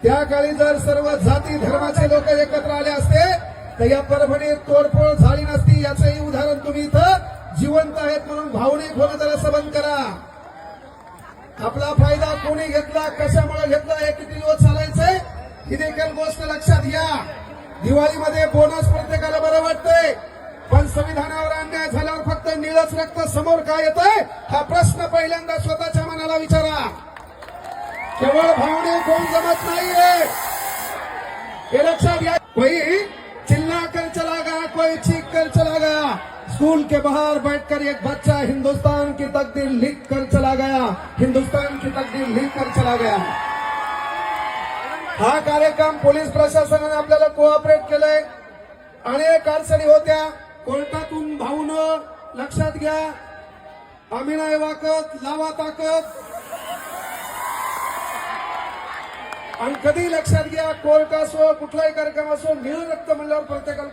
त्या काळी जर सर्व जाती धर्माचे लोक एकत्र आले असते तर या परभणीत तोडफोड झाली नसती। याचंही उदाहरण तुम्ही इथं जिवंत आहेत म्हणून भावनिक होणं जरा सबंध करा। आपला फायदा कोणी घेतला, कशामुळे घेतला, हे किती दिवस चालायचंय ही देखील गोष्ट लक्षात घ्या। दिवाळीमध्ये बोनस प्रत्येकाला बरं वाटतंय, पण संविधानावर अन्याय झाल्यावर फक्त निळच रक्त समोर काय येतंय हा प्रश्न पहिल्यांदा स्वतःच्या मनाला विचारा। केवळ भावनिक होऊन जमत नाहीये, हे लक्षात घ्या। कोई चिल्ला कर चला गया, कोई चीख कर चला गया। स्कूल के बाहर बैठकर एक बच्चा हिंदुस्तान की तकदीर लिख कर चला गया, हिंदुस्तान की तकदीर लिख कर चला गया। हा कार्यक्रम पोलीस प्रशासनाने आपल्याला कोऑपरेट केलंय। अनेक अडचणी होत्या, कोर्टातून भाऊनं लक्षात घ्या, आम्ही नाही वाकत, लावा ताकद। आणि कधी लक्षात घ्या, कोर्ट असो कुठलाही कार्यक्रम असो, निळ रक्त म्हणल्यावर प्रत्येकाला